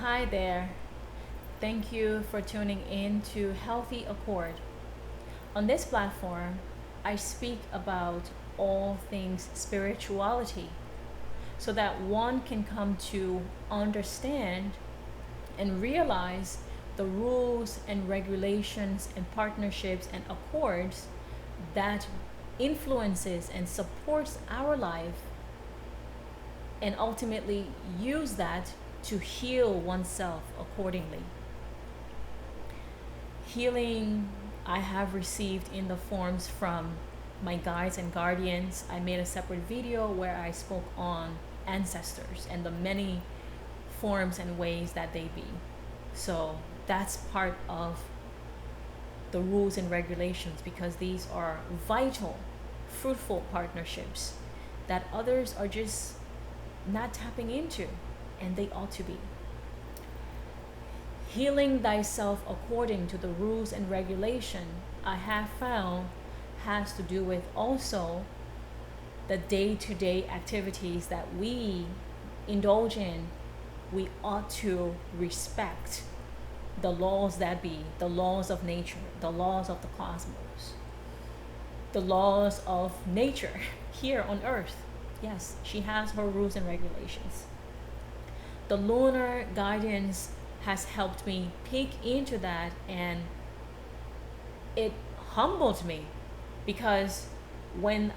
Hi there. Thank you for tuning in to Healthy Accord. On this platform, I speak about all things spirituality so that one can come to understand and realize the rules and regulations and partnerships and accords that influences and supports our life, and ultimately use that to heal oneself accordingly. Healing I have received in the forms from my guides and guardians. I made a separate video where I spoke on ancestors and the many forms and ways that they be. So that's part of the rules and regulations, because these are vital, fruitful partnerships that others are just not tapping into, and they ought to be. Healing thyself according to the rules and regulation, I have found, has to do with also the day-to-day activities that we indulge in. We ought to respect the laws that be, the laws of nature, the laws of the cosmos, the laws of nature here on earth. Yes, she has her rules and regulations. The lunar guidance has helped me peek into that, and it humbled me, because when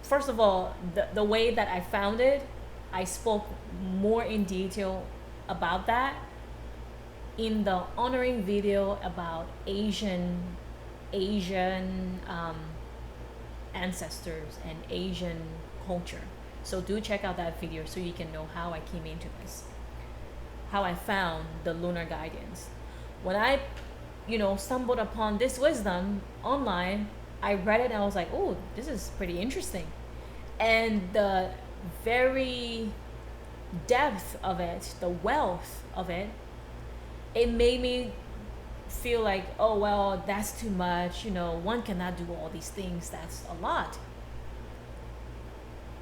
first of all, the way that I found it, I spoke more in detail about that in the honoring video about Asian ancestors and Asian culture. So do check out that video so you can know how I came into this, how I found the lunar guidance. When I, stumbled upon this wisdom online, I read it and I was like, oh, this is pretty interesting. And the very depth of it, the wealth of it, it made me feel like, oh, well, that's too much. One cannot do all these things. That's a lot.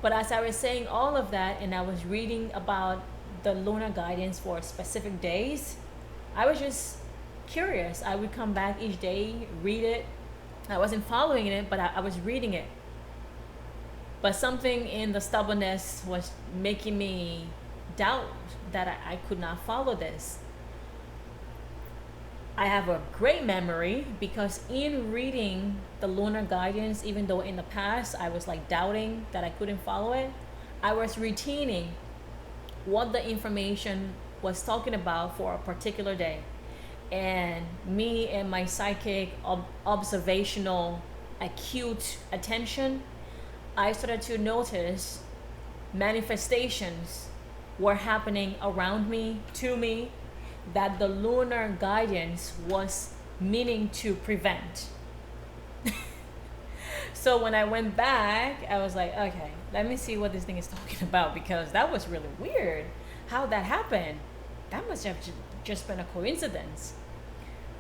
But as I was saying all of that, and I was reading about the lunar guidance for specific days, I was just curious. I would come back each day, read it. I wasn't following it, but I was reading it. But something in the stubbornness was making me doubt that I could not follow this. I have a great memory, because in reading the lunar guidance, even though in the past I was like doubting that I couldn't follow it, I was retaining what the information was talking about for a particular day. And me and my psychic, observational, acute attention, I started to notice manifestations were happening around me, to me, that the lunar guidance was meaning to prevent. So when I went back, I was like, okay, let me see what this thing is talking about, because that was really weird how that happened. That must have just been a coincidence.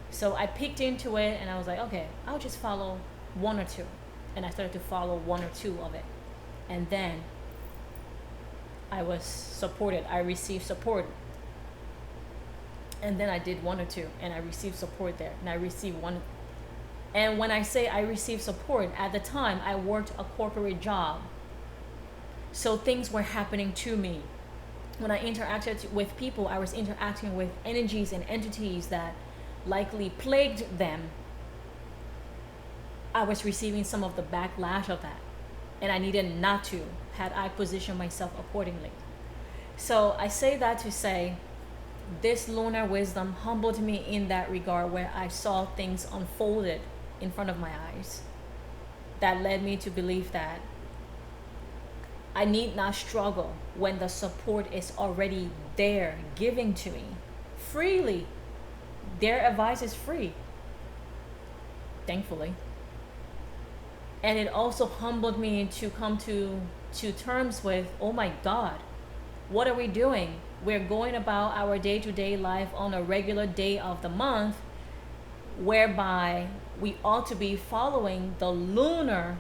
So I peeked into it and I was like, okay, I'll just follow one or two. And I started to follow one or two of it. And then I was supported. I received support. And then I did one or two, and I received support there. And I received one. And when I say I received support, at the time I worked a corporate job. So things were happening to me. When I interacted with people, I was interacting with energies and entities that likely plagued them. I was receiving some of the backlash of that. And I needed not to, had I positioned myself accordingly. So I say that to say, this lunar wisdom humbled me in that regard, where I saw things unfolded in front of my eyes that led me to believe that I need not struggle when the support is already there, giving to me freely. Their advice is free, thankfully. And it also humbled me to come to terms with, oh my God, what are we doing? We're going about our day-to-day life on a regular day of the month, whereby we ought to be following the lunar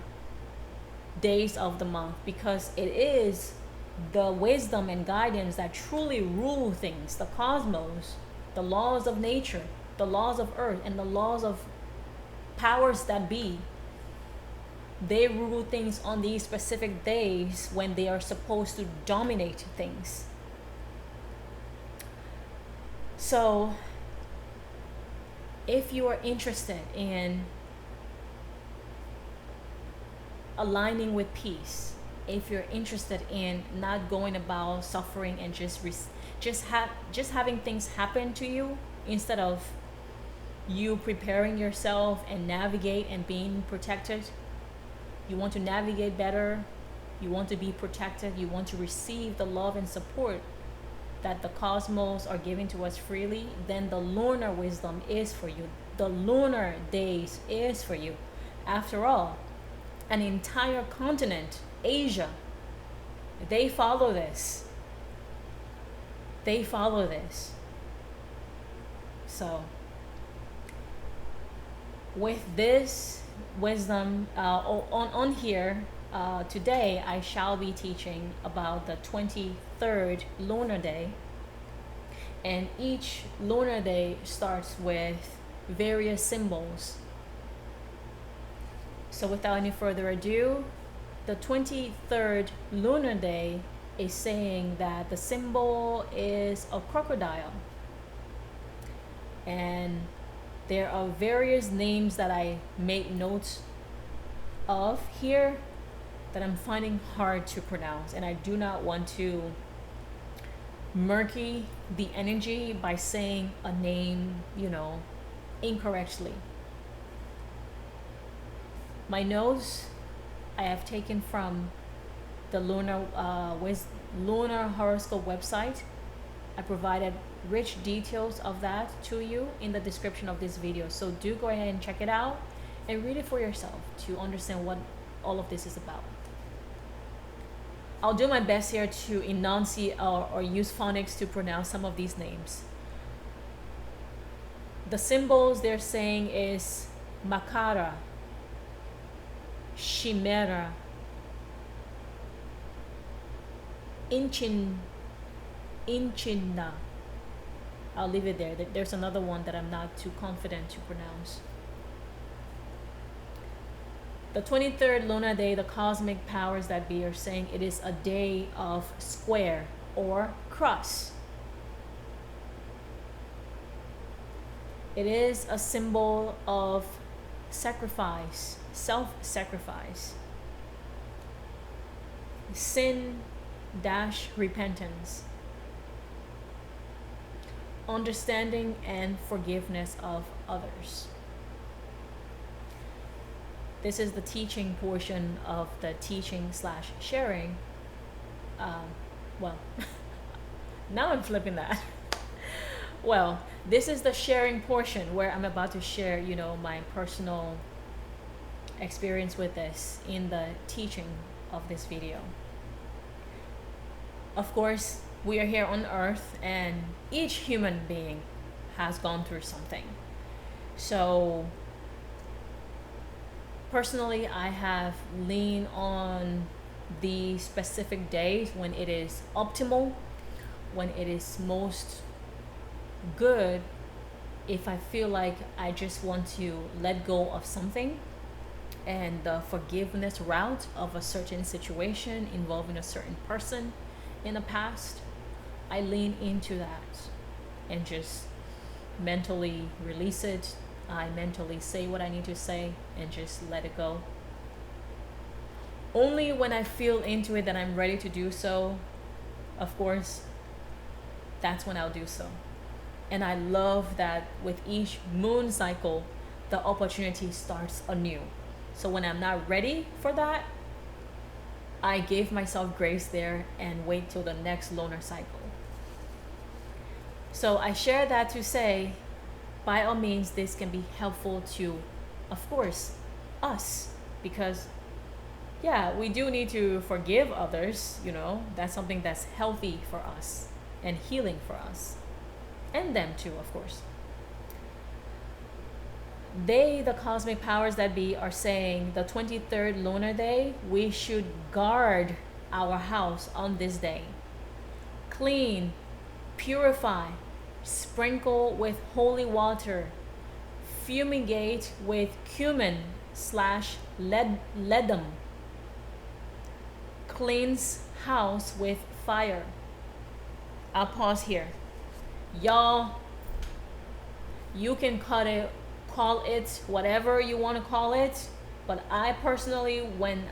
days of the month, because it is the wisdom and guidance that truly rule things, the cosmos, the laws of nature, the laws of earth, and the laws of powers that be, they rule things on these specific days when they are supposed to dominate things. So if you are interested in aligning with peace, if you're interested in not going about suffering and just having things happen to you instead of you preparing yourself and navigate and being protected, you want to navigate better, you want to be protected, you want to receive the love and support that the cosmos are giving to us freely, then the lunar wisdom is for you. The lunar days is for you. After all, an entire continent, Asia, they follow this. They follow this. So, with this wisdom on here, today I shall be teaching about the 23rd lunar day, and each lunar day starts with various symbols. So without any further ado, the 23rd lunar day is saying that the symbol is a crocodile, and there are various names that I made notes of here that I'm finding hard to pronounce, and I do not want to murky the energy by saying a name, incorrectly. My notes I have taken from the lunar horoscope website. I provided rich details of that to you in the description of this video, so do go ahead and check it out and read it for yourself to understand what all of this is about. I'll do my best here to enunciate or use phonics to pronounce some of these names. The symbols they're saying is Makara, Chimera, Inchinna. I'll leave it there. There's another one that I'm not too confident to pronounce. The 23rd lunar day, the cosmic powers that be are saying it is a day of square or cross. It is a symbol of sacrifice, self-sacrifice, sin-repentance, understanding and forgiveness of others. This is the teaching portion of the teaching/sharing. Well, now I'm flipping that. Well, this is the sharing portion where I'm about to share, my personal experience with this in the teaching of this video. Of course, we are here on Earth, and each human being has gone through something. So, personally, I have leaned on the specific days when it is optimal, when it is most good, if I feel like I just want to let go of something, and the forgiveness route of a certain situation involving a certain person in the past, I lean into that and just mentally release it. I mentally say what I need to say and just let it go. Only when I feel into it that I'm ready to do so, of course, that's when I'll do so. And I love that with each moon cycle, the opportunity starts anew. So when I'm not ready for that, I give myself grace there and wait till the next lunar cycle. So I share that to say, by all means, this can be helpful to, of course, us, because we do need to forgive others, that's something that's healthy for us and healing for us, and them too, of course. They, the cosmic powers that be, are saying the 23rd lunar day, we should guard our house on this day. Clean, purify, sprinkle with holy water, fumigate with cumin slash ledum, cleanse house with fire. I'll pause here. Y'all, you can call it whatever you want to call it, but I personally, when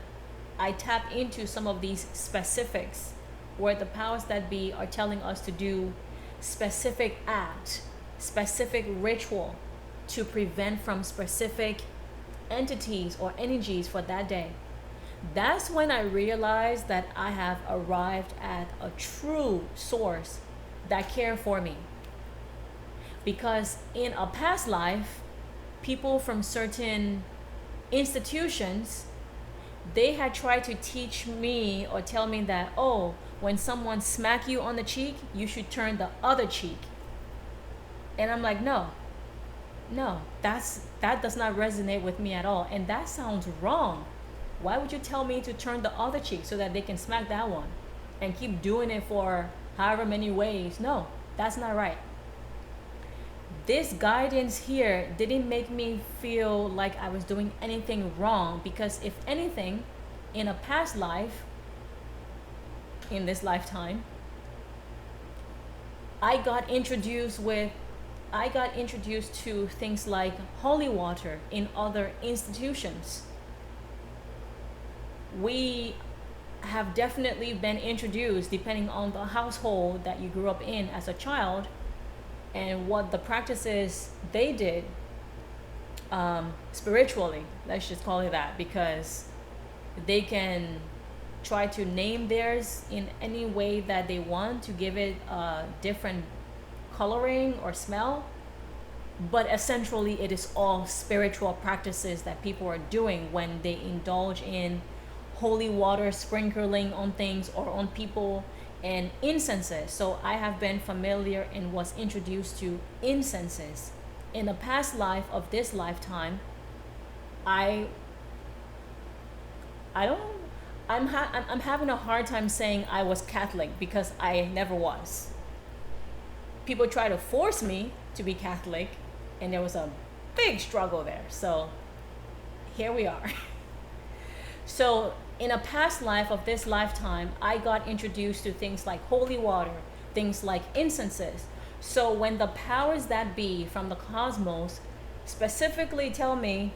I tap into some of these specifics where the powers that be are telling us to do specific act, specific ritual to prevent from specific entities or energies for that day, that's when I realized that I have arrived at a true source that cared for me. Because in a past life, people from certain institutions, they had tried to teach me or tell me that, oh, when someone smack you on the cheek, you should turn the other cheek. And I'm like, no, that does not resonate with me at all. And that sounds wrong. Why would you tell me to turn the other cheek so that they can smack that one and keep doing it for however many ways? No, that's not right. This guidance here didn't make me feel like I was doing anything wrong, because if anything, in a past life, in this lifetime, I got introduced to things like holy water in other institutions. We have definitely been introduced, depending on the household that you grew up in as a child and what the practices they did spiritually, let's just call it that, because they can try to name theirs in any way that they want to give it a different coloring or smell, but essentially it is all spiritual practices that people are doing when they indulge in holy water sprinkling on things or on people, and incenses. So I have been familiar and was introduced to incenses in a past life of this lifetime. I'm having a hard time saying I was Catholic, because I never was. People try to force me to be Catholic, and there was a big struggle there. So here we are. So in a past life of this lifetime, I got introduced to things like holy water, things like incenses. So when the powers that be from the cosmos specifically tell me,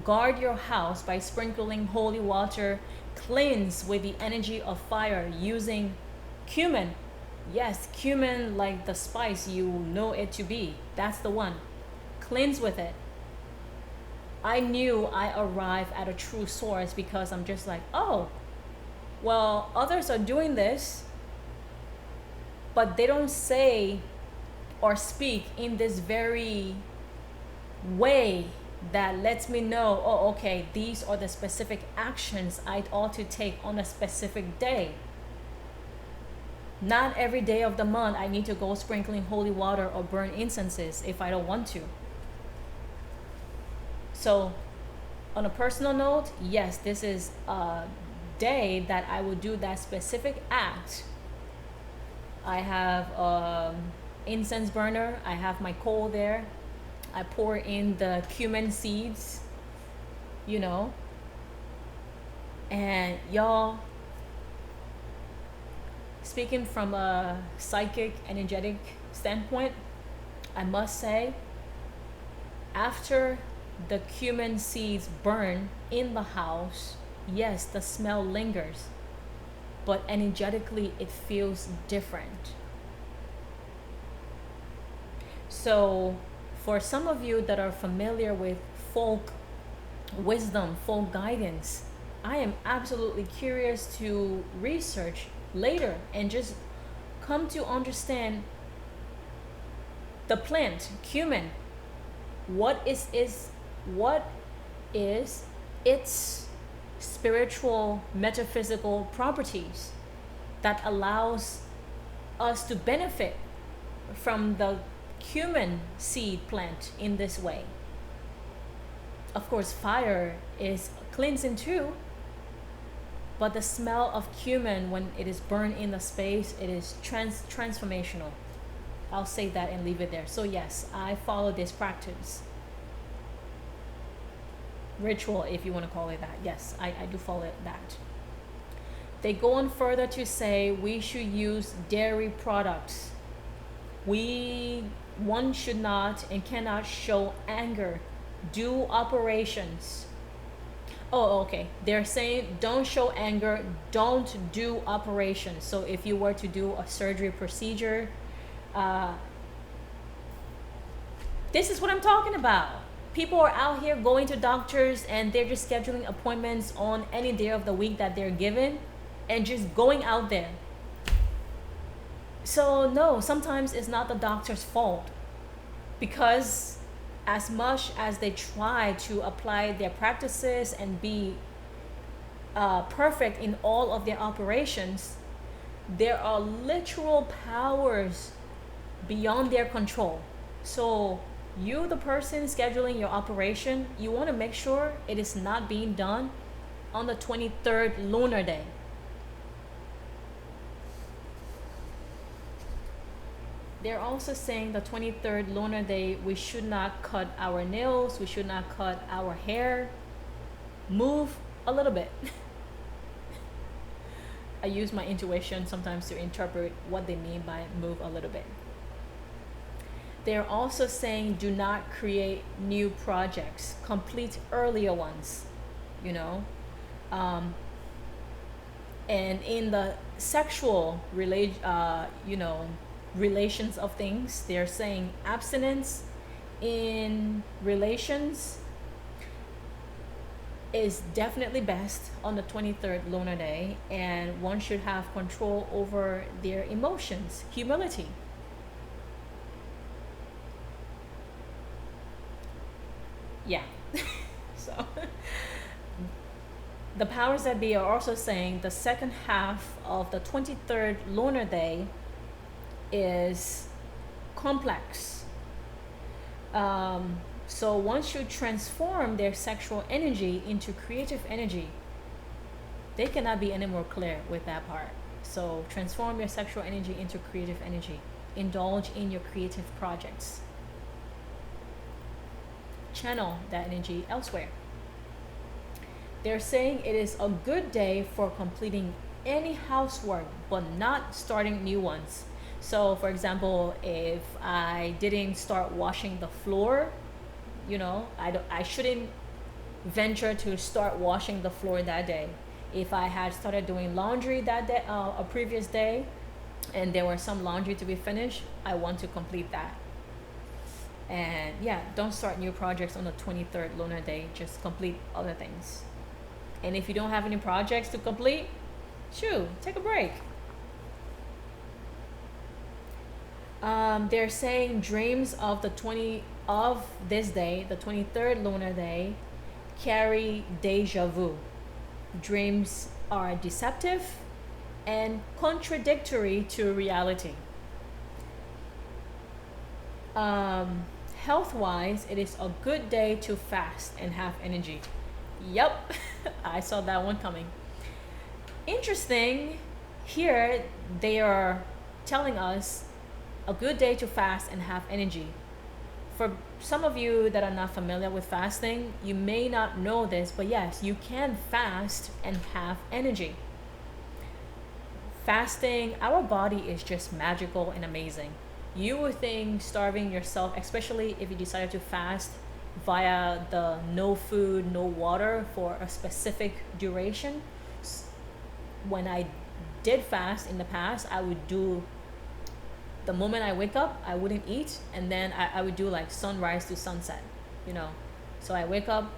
guard your house by sprinkling holy water, cleanse with the energy of fire using cumin. Yes, cumin, like the spice you know it to be. That's the one. Cleanse with it. I knew I arrived at a true source, because I'm just like, oh, well, others are doing this, but they don't say or speak in this very way that lets me know, oh, okay, these are the specific actions I ought to take on a specific day. Not every day of the month I need to go sprinkling holy water or burn incenses if I don't want to. So on a personal note, yes, this is a day that I will do that specific act. I have incense burner. I have my coal there. I pour in the cumin seeds, and y'all, speaking from a psychic, energetic standpoint, I must say, after the cumin seeds burn in the house, yes, the smell lingers, but energetically it feels different. So for some of you that are familiar with folk wisdom, folk guidance, I am absolutely curious to research later and just come to understand the plant cumin. What is its spiritual, metaphysical properties that allows us to benefit from the cumin seed plant in this way? Of course, fire is cleansing too, But the smell of cumin, when it is burned in the space, it is transformational. I'll say that and leave it there. So yes, I follow this practice. Ritual, if you want to call it that. Yes, I do follow that. They go on further to say we should use dairy products. One should not and cannot show anger, do operations. Oh, okay. They're saying don't show anger, don't do operations. So if you were to do a surgery procedure, this is what I'm talking about. People are out here going to doctors and they're just scheduling appointments on any day of the week that they're given and just going out there. So no, sometimes it's not the doctor's fault, because as much as they try to apply their practices and be perfect in all of their operations, there are literal powers beyond their control. So you, the person scheduling your operation, you want to make sure it is not being done on the 23rd lunar day. They're also saying the 23rd lunar day, we should not cut our nails, we should not cut our hair. Move a little bit. I use my intuition sometimes to interpret what they mean by move a little bit. They're also saying do not create new projects, complete earlier ones, you know. And in the sexual relations of things, they're saying abstinence in relations is definitely best on the 23rd lunar day, and one should have control over their emotions, humility. Yeah. So the powers that be are also saying the second half of the 23rd lunar day is complex. So one should transform their sexual energy into creative energy. They cannot be any more clear with that part. So transform your sexual energy into creative energy. Indulge in your creative projects. Channel that energy elsewhere. They're saying it is a good day for completing any housework, but not starting new ones. So for example, if I didn't start washing the floor, I shouldn't venture to start washing the floor that day. If I had started doing laundry that day, a previous day, and there was some laundry to be finished, I want to complete that. And yeah, don't start new projects on the 23rd lunar day, just complete other things. And if you don't have any projects to complete, take a break. They're saying dreams of this day, the 23rd lunar day, carry deja vu. Dreams are deceptive and contradictory to reality. Health-wise, it is a good day to fast and have energy. Yep, I saw that one coming. Interesting, here they are telling us a good day to fast and have energy. For some of you that are not familiar with fasting, you may not know this, but yes, you can fast and have energy. Fasting, our body is just magical and amazing. You would think starving yourself, especially if you decided to fast via the no food, no water for a specific duration. When I did fast in the past, I would do, the moment I wake up, I wouldn't eat, and then I would do like sunrise to sunset, So I wake up,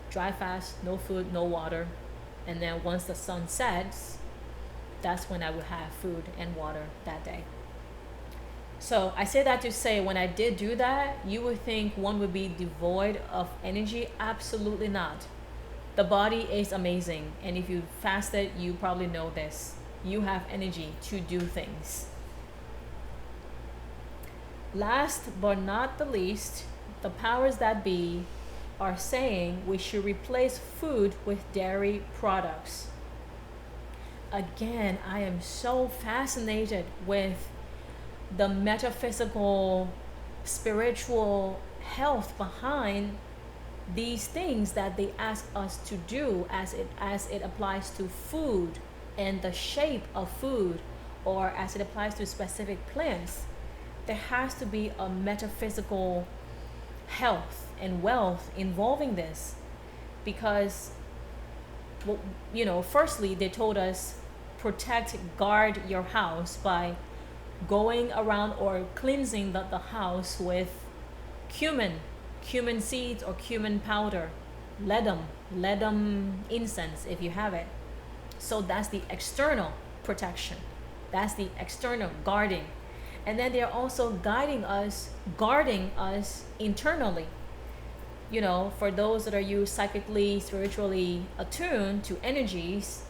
dry fast, no food, no water, and then once the sun sets, that's when I would have food and water that day. So I say that to say, when I did do that, you would think one would be devoid of energy. Absolutely not. The body is amazing, and if you fasted, you probably know this. You have energy to do things. Last but not the least, the powers that be are saying we should replace food with dairy products. again, I am so fascinated with the metaphysical, spiritual health behind these things that they ask us to do as it applies to food and the shape of food, or as it applies to specific plants. There has to be a metaphysical health and wealth involving this, because, well, firstly they told us protect, guard your house by going around or cleansing the house with cumin seeds or cumin powder, ledum incense if you have it. So that's the external protection, that's the external guarding. And then they're also guarding us internally. For those that are you psychically, spiritually attuned to energies,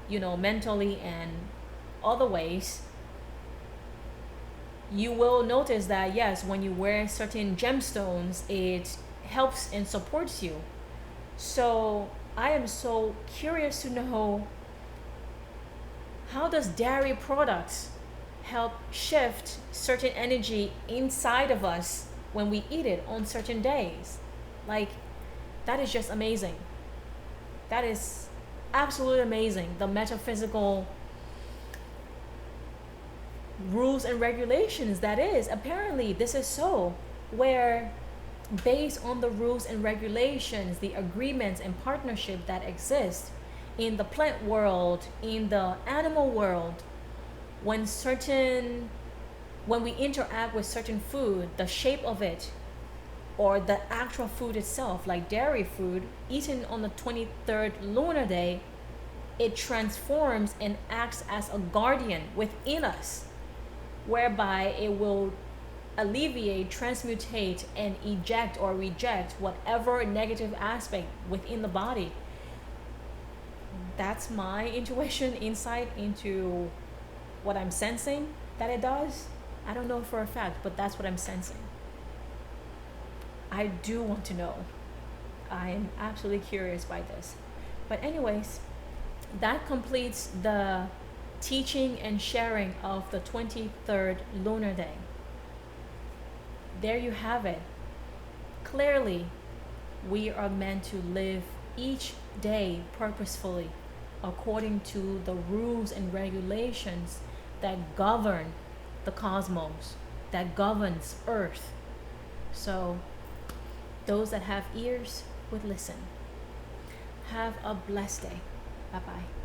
mentally and other ways, you will notice that yes, when you wear certain gemstones, it helps and supports you. So I am so curious to know, how does dairy products help shift certain energy inside of us when we eat it on certain days? Like, that is just amazing. That is absolutely amazing. The metaphysical rules and regulations, that is, apparently this is so, where based on the rules and regulations, the agreements and partnership that exist in the plant world, in the animal world, when we interact with certain food, the shape of it, or the actual food itself, like dairy food eaten on the 23rd lunar day, it transforms and acts as a guardian within us, whereby it will alleviate, transmutate, and eject or reject whatever negative aspect within the body. That's my intuition, insight into what I'm sensing that it does. I don't know for a fact, but that's what I'm sensing. I do want to know. I am absolutely curious by this. But anyways, that completes the teaching and sharing of the 23rd lunar day. There you have it. Clearly, we are meant to live each day purposefully, according to the rules and regulations that govern the cosmos, that governs Earth. So those that have ears would listen. Have a blessed day. Bye-bye.